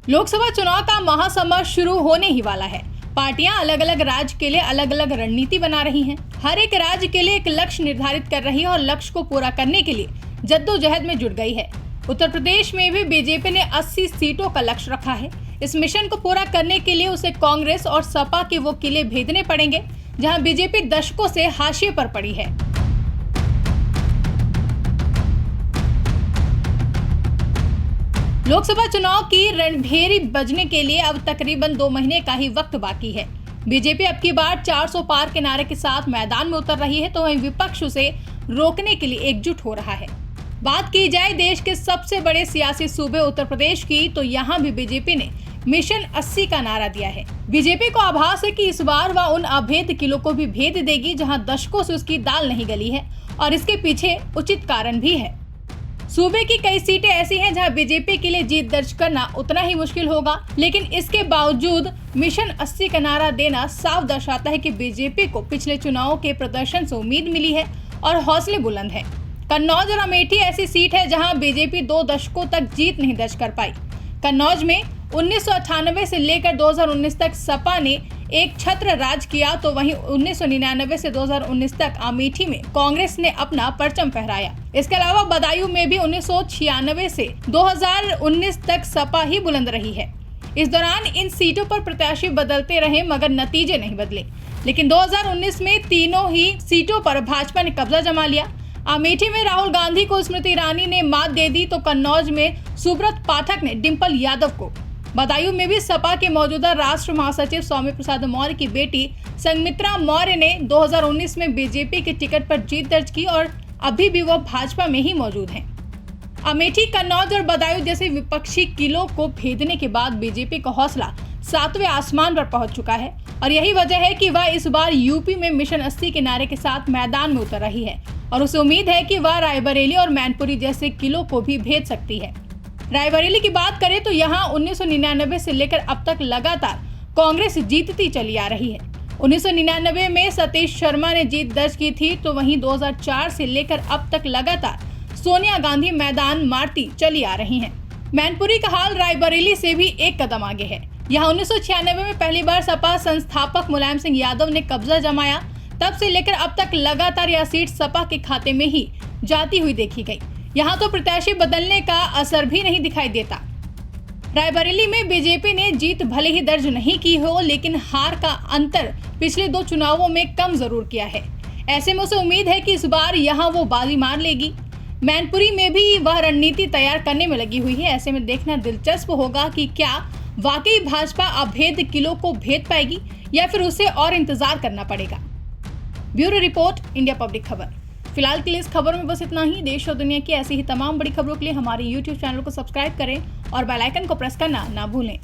लोकसभा चुनाव का महासमर शुरू होने ही वाला है। पार्टियां अलग अलग राज्य के लिए अलग अलग रणनीति बना रही हैं। हर एक राज्य के लिए एक लक्ष्य निर्धारित कर रही है और लक्ष्य को पूरा करने के लिए जद्दोजहद में जुट गई है। उत्तर प्रदेश में भी बीजेपी ने 80 सीटों का लक्ष्य रखा है। इस मिशन को पूरा करने के लिए उसे कांग्रेस और सपा के वो किले भेदने पड़ेंगे जहां बीजेपी दशकों से हाशिए पर पड़ी है। लोकसभा चुनाव की रणभेरी बजने के लिए अब तकरीबन 2 महीने का ही वक्त बाकी है। बीजेपी अब की बार 400 पार के नारे के साथ मैदान में उतर रही है, तो वहीं विपक्ष उसे रोकने के लिए एकजुट हो रहा है। बात की जाए देश के सबसे बड़े सियासी सूबे उत्तर प्रदेश की, तो यहाँ भी बीजेपी ने मिशन 80 का नारा दिया है। बीजेपी को आभास है कि इस बार वह उन अभेद किलों को भी भेद देगी जहां दशकों से उसकी दाल नहीं गली है, और इसके पीछे उचित कारण भी है। सूबे की कई सीटें ऐसी हैं जहां बीजेपी के लिए जीत दर्ज करना उतना ही मुश्किल होगा, लेकिन इसके बावजूद मिशन 80 का नारा देना साफ दर्शाता है कि बीजेपी को पिछले चुनावों के प्रदर्शन से उम्मीद मिली है और हौसले बुलंद है। कन्नौज और अमेठी ऐसी सीट है जहां बीजेपी 2 दशकों तक जीत नहीं दर्ज कर पाई। कन्नौज में 1998 से लेकर 2019 तक सपा ने एक छत्र राज किया, तो वहीं 1999 से 2019 तक अमेठी में कांग्रेस ने अपना परचम फहराया। इसके अलावा बदायूं में भी 1996 से 2019 तक सपा ही बुलंद रही है। इस दौरान इन सीटों पर प्रत्याशी बदलते रहे मगर नतीजे नहीं बदले, लेकिन 2019 में तीनों ही सीटों पर भाजपा ने कब्जा जमा लिया। अमेठी में राहुल गांधी को स्मृति ईरानी ने मात दे दी, तो कन्नौज में सुब्रत पाठक ने डिंपल यादव को। बदायूं में भी सपा के मौजूदा राष्ट्र महासचिव स्वामी प्रसाद मौर्य की बेटी संघमित्रा मौर्य ने 2019 में बीजेपी के टिकट पर जीत दर्ज की और अभी भी वो भाजपा में ही मौजूद हैं। अमेठी, कन्नौज और बदायूं जैसे विपक्षी किलों को भेदने के बाद बीजेपी का हौसला 7वें आसमान पर पहुंच चुका है, और यही वजह है कि वह इस बार यूपी में मिशन 80 के नारे के साथ मैदान में उतर रही है और उसे उम्मीद है कि वह रायबरेली और मैनपुरी जैसे किलों को भी भेद सकती है। रायबरेली की बात करें तो यहाँ 1999 से लेकर अब तक लगातार कांग्रेस जीतती चली आ रही है। 1999 में सतीश शर्मा ने जीत दर्ज की थी, तो वहीं 2004 से लेकर अब तक लगातार सोनिया गांधी मैदान मारती चली आ रही हैं। मैनपुरी का हाल रायबरेली से भी एक कदम आगे है। यहाँ 1996 में पहली बार सपा संस्थापक मुलायम सिंह यादव ने कब्जा जमाया, तब से लेकर अब तक लगातार यह सीट सपा के खाते में ही जाती हुई देखी गई। यहाँ तो प्रत्याशी बदलने का असर भी नहीं दिखाई देता। रायबरेली में बीजेपी ने जीत भले ही दर्ज नहीं की हो, लेकिन हार का अंतर पिछले 2 चुनावों में कम जरूर किया है। ऐसे में उसे उम्मीद है कि इस बार यहाँ वो बाजी मार लेगी। मैनपुरी में भी वह रणनीति तैयार करने में लगी हुई है। ऐसे में देखना दिलचस्प होगा कि क्या वाकई भाजपा अभेद किलों को भेद पाएगी या फिर उसे और इंतजार करना पड़ेगा। ब्यूरो रिपोर्ट, इंडिया पब्लिक खबर। फिलहाल के लिए इस खबर में बस इतना ही। देश और दुनिया की ऐसी ही तमाम बड़ी खबरों के लिए हमारे YouTube चैनल को सब्सक्राइब करें और बेल आइकन को प्रेस करना ना भूलें।